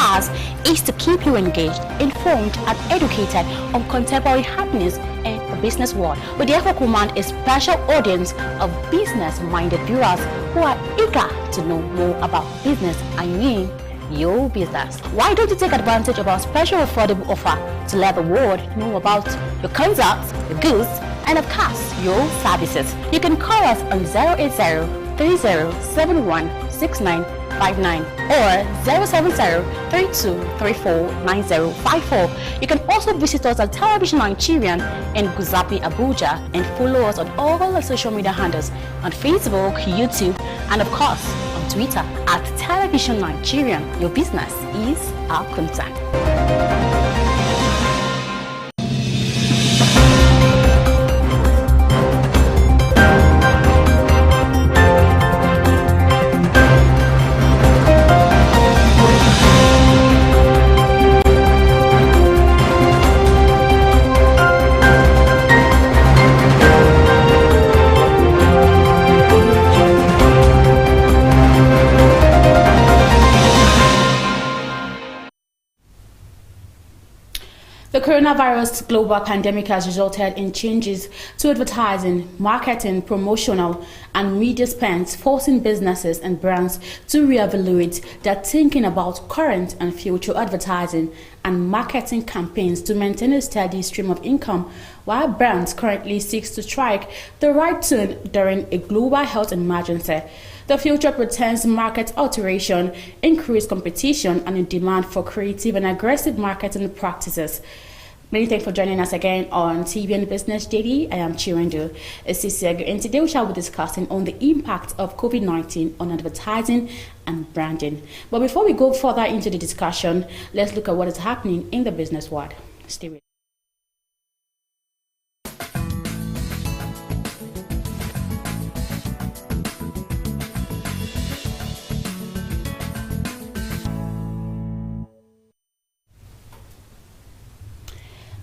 task is to keep you engaged, informed, and educated on contemporary happenings in the business world. We therefore command a special audience of business-minded viewers who are eager to know more about business. I mean, your business. Why don't you take advantage of our special affordable offer to let the world know about your concepts, your goods, and of course, your services? You can call us on 080-3071-6959 or 070-3234-9054. You can also visit us at Television Nigerian in Guzapi, Abuja, and follow us on all our social media handles on Facebook, YouTube, and of course on Twitter at Television Nigerian. Your business is our concern. The coronavirus global pandemic has resulted in changes to advertising, marketing, promotional, and media spends, forcing businesses and brands to reevaluate their thinking about current and future advertising and marketing campaigns to maintain a steady stream of income, while brands currently seek to strike the right tone during a global health emergency. The future pretends market alteration, increased competition, and a demand for creative and aggressive marketing practices. Many thanks for joining us again on TVN Business Daily. I am Chirendu Esisiagu, and today we shall be discussing on the impact of COVID-19 on advertising and branding. But before we go further into the discussion, let's look at what is happening in the business world. Stay with us.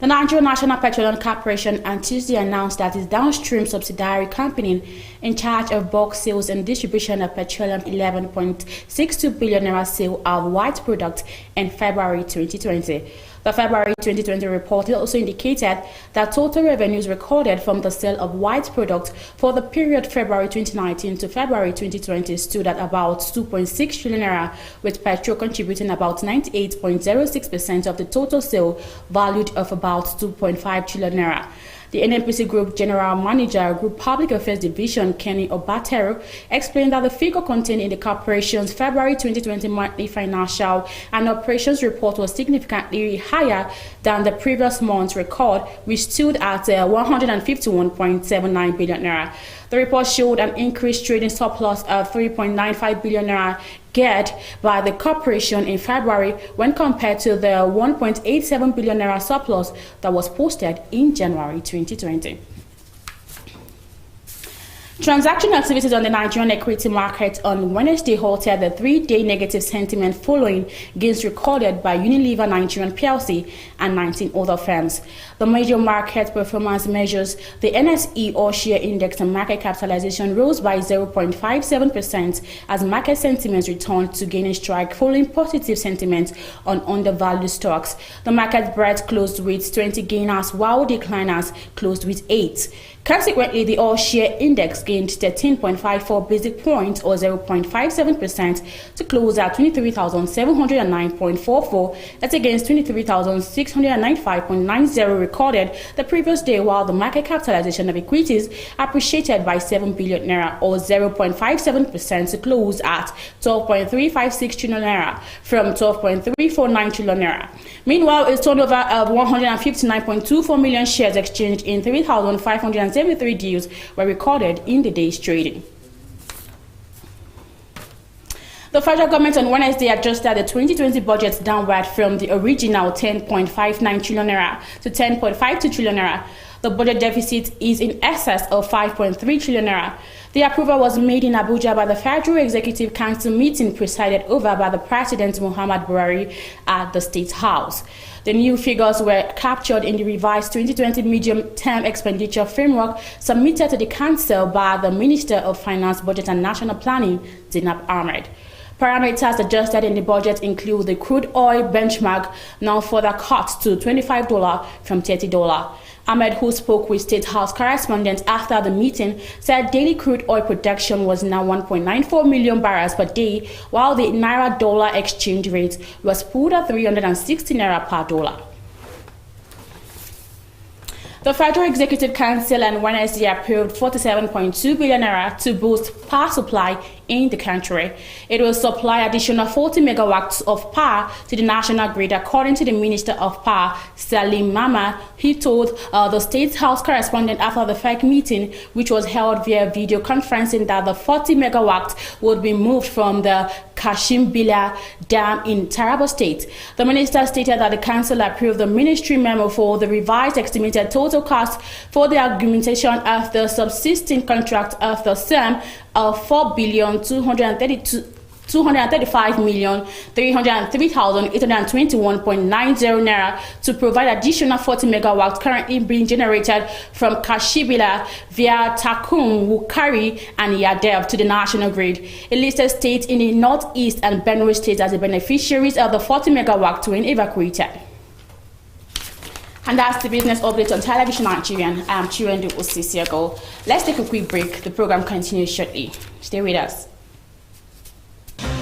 The Nigerian National Petroleum Corporation on Tuesday announced that its downstream subsidiary company in charge of bulk sales and distribution of petroleum 11.62 billion naira sale of white products in February 2020. The February 2020 report also indicated that total revenues recorded from the sale of white products for the period February 2019 to February 2020 stood at about 2.6 trillion naira, with petrol contributing about 98.06% of the total sale, valued of about 2.5 trillion naira. The NNPC Group General Manager, Group Public Affairs Division, Kenny Obatero, explained that the figure contained in the corporation's February 2020 monthly financial and operations report was significantly higher than the previous month's record, which stood at 151.79 billion naira. The report showed an increased trading surplus of 3.95 billion naira gained by the corporation in February when compared to the 1.87 billion naira surplus that was posted in January 2020. Transaction activities on the Nigerian equity market on Wednesday halted the three-day negative sentiment following gains recorded by Unilever Nigerian PLC and 19 other firms. The major market performance measures, the NSE All-Share Index and market capitalization rose by 0.57% as market sentiments returned to gaining strike following positive sentiment on undervalued stocks. The market breadth closed with 20 gainers while decliners closed with 8. Consequently, the all-share index gained 13.54 basic points or 0.57% to close at 23,709.44. That's against 23,695.90 recorded the previous day, while the market capitalization of equities appreciated by 7 billion naira or 0.57% to close at 12.356 trillion naira from 12.349 trillion naira. Meanwhile, a turnover of 159.24 million shares exchanged in 3,573 deals were recorded in the day's trading. The federal government on Wednesday adjusted the 2020 budget downward from the original 10.59 trillion naira to 10.52 trillion naira. The budget deficit is in excess of 5.3 trillion naira. The approval was made in Abuja by the Federal Executive Council meeting presided over by the President Muhammad Buhari at the State House. The new figures were captured in the revised 2020 medium-term expenditure framework submitted to the Council by the Minister of Finance, Budget and National Planning, Zainab Ahmed. Parameters adjusted in the budget include the crude oil benchmark, now further cut to $25 from $30. Ahmed, who spoke with State House correspondents after the meeting, said daily crude oil production was now 1.94 million barrels per day, while the Naira-dollar exchange rate was pulled at 360 Naira per dollar. The Federal Executive Council on Wednesday approved 47.2 billion naira to boost power supply in the country. It will supply additional 40 megawatts of power to the national grid, according to the Minister of Power, Salim Mama. He told the State House correspondent after the FEC meeting, which was held via video conferencing, that the 40 megawatts would be moved from the Kashimbila Dam in Taraba State. The minister stated that the council approved the ministry memo for the revised estimated total cost for the augmentation of the subsisting contract of the SEM of 4,235,303,821.90 naira to provide additional 40 megawatts currently being generated from Kashibila via Takum, Wukari, and Yadev to the national grid. It listed states in the northeast and Benue states as the beneficiaries of the 40 megawatts when evacuated. And that's the business update on Television Nigerian. I am Chiwendu Osisiago. Let's take a quick break. The program continues shortly. Stay with us.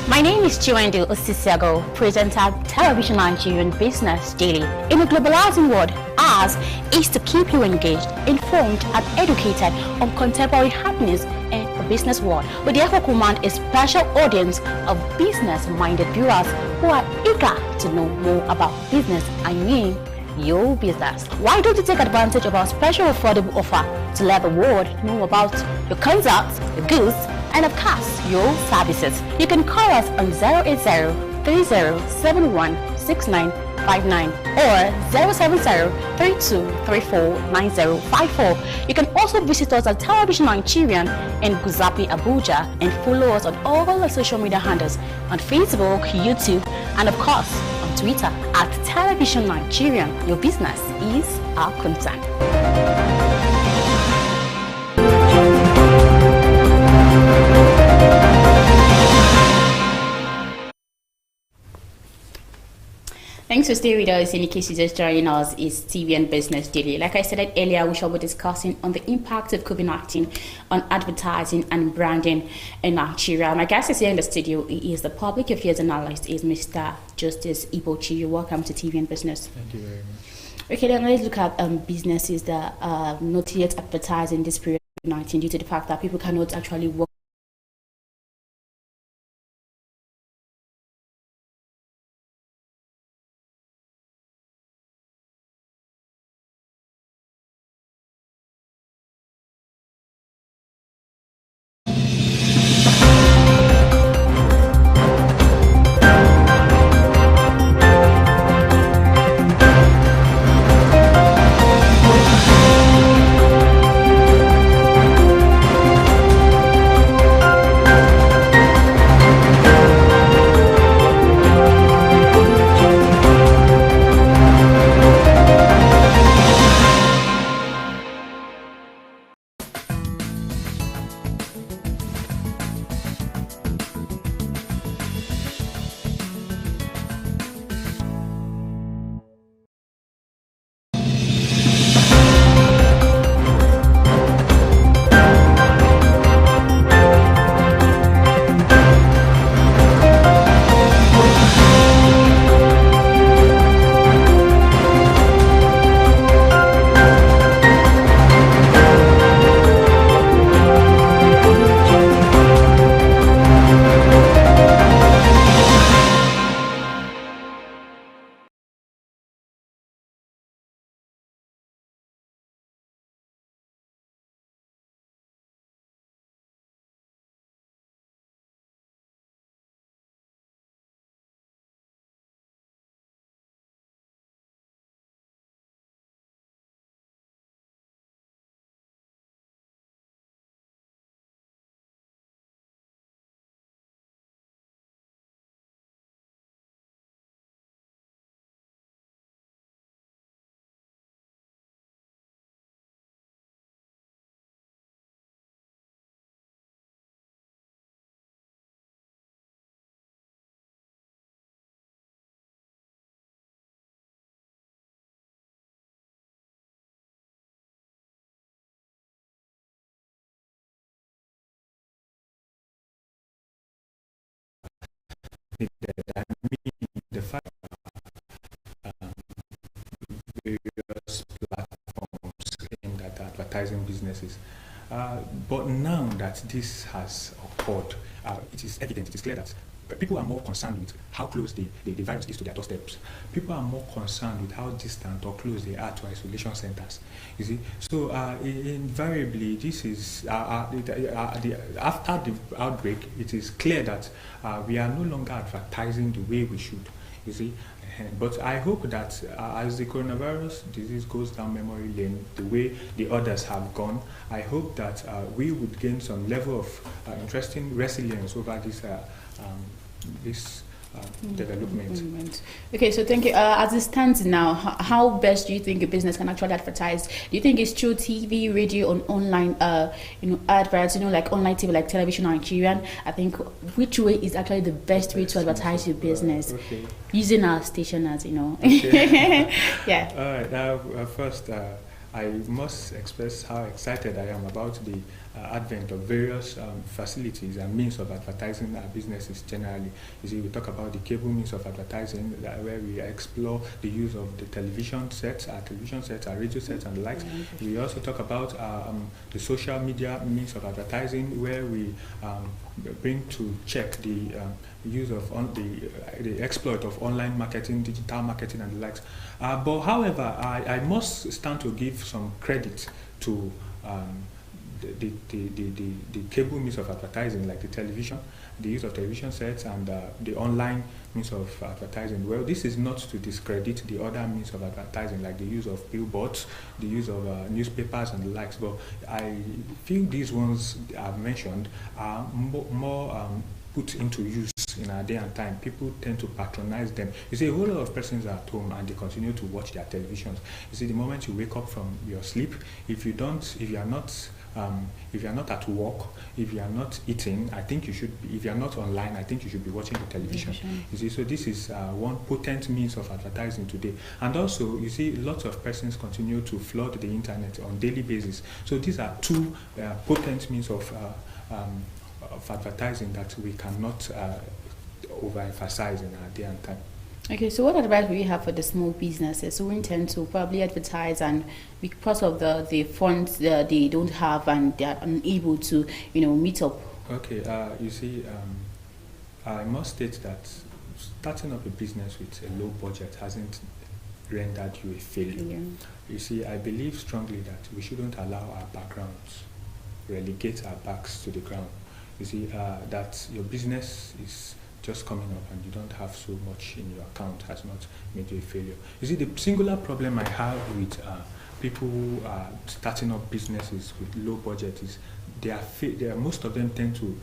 My name is Chiwendu Osisiago, presenter Television Nigerian Business Daily. In a globalizing world, ours is to keep you engaged, informed, and educated on contemporary happenings in the business world. We therefore command a special audience of business-minded viewers who are eager to know more about business. I mean, your business. Why don't you take advantage of our special affordable offer to let the world know about your concepts, your goods, and of course, your services? You can call us on 080-3071-6959 or 070-3234-9054. You can also visit us at Television Nigerian in Guzapi, Abuja, and follow us on all the social media handles on Facebook, YouTube, and of course, on Twitter at Television Nigerian. Your business is our concern. Thanks for staying with us. In case you're just joining us, it's TVN Business Daily. Like I said earlier, we shall be discussing on the impact of COVID-19 on advertising and branding in Nigeria. My guest is here in the studio. He is the public affairs analyst, is Mr. Justice Ibochi. You're welcome to TVN Business. Thank you very much. Okay, then let's look at businesses that are not yet advertising this period of COVID-19 due to the fact that people cannot actually work. I mean, the fact various platforms aimed at advertising businesses. But now that this has occurred, it is evident, it is clear that people are more concerned with how close the virus is to their doorsteps. People are more concerned with how distant or close they are to isolation centers. You see, so invariably, this is after the outbreak, it is clear that we are no longer advertising the way we should. You see, but I hope that as the coronavirus disease goes down memory lane, the way the others have gone, I hope that we would gain some level of interesting resilience over this development. Okay, so thank you. As it stands now, how best do you think a business can actually advertise? Do you think it's through TV, radio, and online, adverts, like online TV, like Television Nigerian? I think which way is actually the best way to advertise your business? Using our station as, Okay. Yeah. All right. Now, first, I must express how excited I am about the advent of various facilities and means of advertising our businesses generally. You see, we talk about the cable means of advertising, where we explore the use of the television sets, our radio sets, and the likes. We also talk about the social media means of advertising, where we bring to check the use of the exploit of online marketing, digital marketing, and the likes. But however, I must stand to give some credit to the cable means of advertising, like the television, the use of television sets, and the online means of advertising. Well, this is not to discredit the other means of advertising, like the use of billboards, the use of newspapers, and the likes. But I feel these ones I've mentioned are more put into use in our day and time. People tend to patronize them. You see, a whole lot of persons are at home and they continue to watch their televisions. You see, the moment you wake up from your sleep, if you are not at work, if you are not eating, I think you should be, if you are not online, I think you should be watching the television. You see, so this is one potent means of advertising today. And also, you see, lots of persons continue to flood the internet on daily basis. So these are two potent means of advertising that we cannot overemphasize in our day and time. Okay, so what advice will you have for the small businesses who intend to probably advertise, and because of the funds they don't have and they are unable to, meet up? Okay, you see, I must state that starting up a business with a low budget hasn't rendered you a failure. Yeah. You see, I believe strongly that we shouldn't allow our backgrounds relegate our backs to the ground. You see, that your business is just coming up and you don't have so much in your account has not made you a failure. You see, the singular problem I have with people who are starting up businesses with low budget is most of them tend to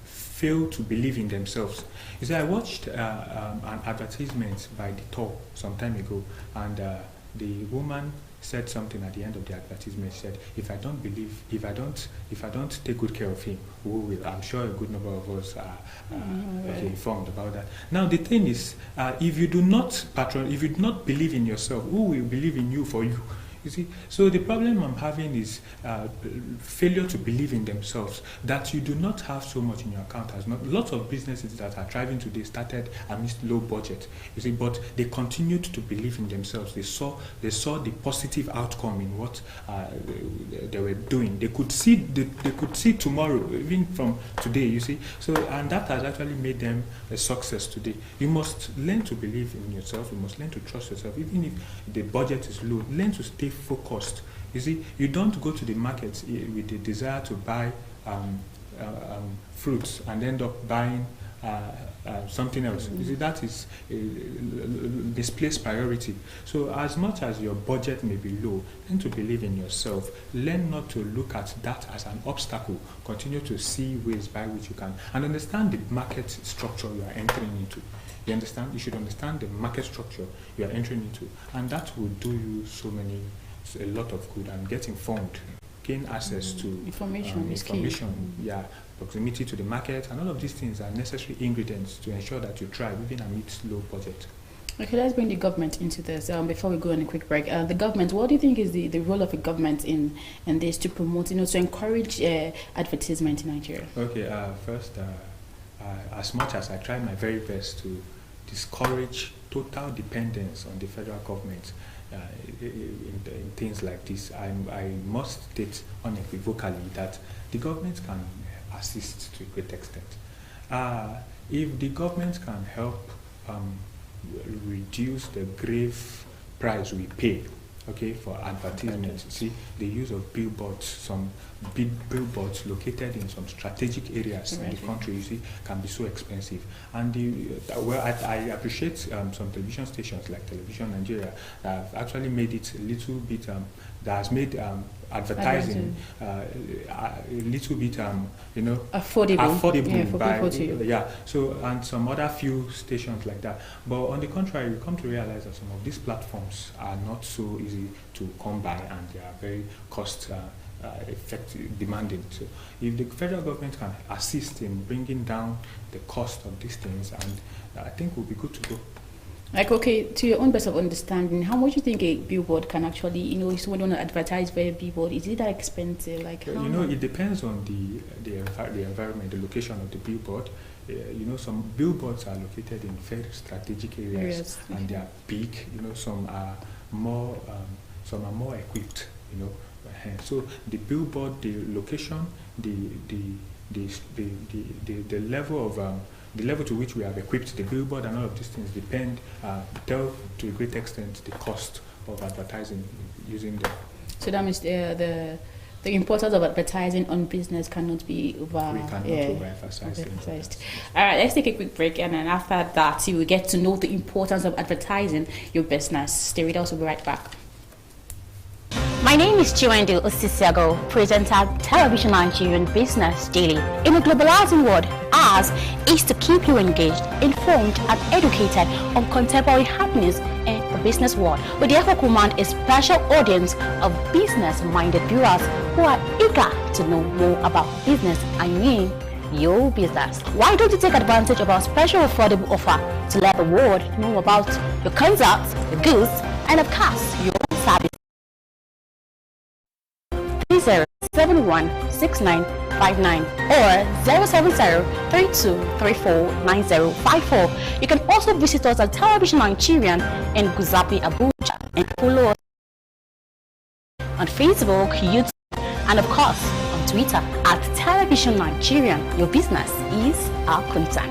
fail to believe in themselves. You see, I watched an advertisement by the tour some time ago, and the woman said something at the end of the advertisement. She said, if I don't take good care of him, who will? I'm sure a good number of us are informed about that. Now the thing is, if you do not believe in yourself, who will believe in you for you? You see, so the problem I'm having is failure to believe in themselves, that you do not have so much in your account. Lots of businesses that are thriving today started amidst low budget. You see, but they continued to believe in themselves. They saw the positive outcome in what they were doing. They could see tomorrow, even from today. You see, so and that has actually made them a success today. You must learn to believe in yourself. You must learn to trust yourself, even if the budget is low. Learn to stay focused. You see, you don't go to the market with the desire to buy fruits and end up buying something else. You see, that is misplaced priority. So as much as your budget may be low, learn to believe in yourself. Learn not to look at that as an obstacle. Continue to see ways by which you can, and understand the market structure you are entering into. You understand? You should understand the market structure you are entering into, and that will do you a lot of good. And get informed, gain access to information, yeah, proximity to the market, and all of these things are necessary ingredients to ensure that you thrive even amidst low budget. Okay, let's bring the government into this before we go on a quick break. The government, what do you think is the role of the government in this to promote, to encourage advertisement in Nigeria? Okay, first, as much as I try my very best to discourage total dependence on the federal government in things like this, I must state unequivocally that the government can assist to a great extent. If the government can help reduce the grave price we pay, okay, for advertisements. See, the use of billboards, some big billboards located in some strategic areas in the country, you see, can be so expensive. And I appreciate some television stations like Television Nigeria that have actually made it a little bit, that has made advertising a little bit, affordable by, so, and some other few stations like that. But on the contrary, we come to realize that some of these platforms are not so easy to come by, and they are very cost effective, demanding. So if the federal government can assist in bringing down the cost of these things, and I think we'll be good to go. Like, okay, to your own best of understanding, how much do you think a billboard can actually, if someone want to advertise for a billboard, is it that expensive? Like, how it depends on the environment, the location of the billboard. Some billboards are located in very strategic areas, and they are big. Some are more equipped. So the billboard, the location, the level of the level to which we have equipped the billboard and all of these things tell to a great extent the cost of advertising using them. So that means the importance of advertising on business cannot be overemphasized. All right, let's take a quick break, and then after that you will get to know the importance of advertising your business. Stay with us, we'll be right back. My name is Chiwendu Osisiago, presenter at Television Nigerian Business Daily. In a globalizing world, ours is to keep you engaged, informed, and educated on contemporary happenings in the business world. We therefore command a special audience of business-minded viewers who are eager to know more about business. I mean, your business. Why don't you take advantage of our special affordable offer to let the world know about your concepts, your goods, and of course, your service? 70716959 or 07032349054. You can also visit us at Television Nigerian in Guzapi, Abuja, and follow us on Facebook, YouTube, and of course on Twitter at Television Nigerian. Your business is our concern.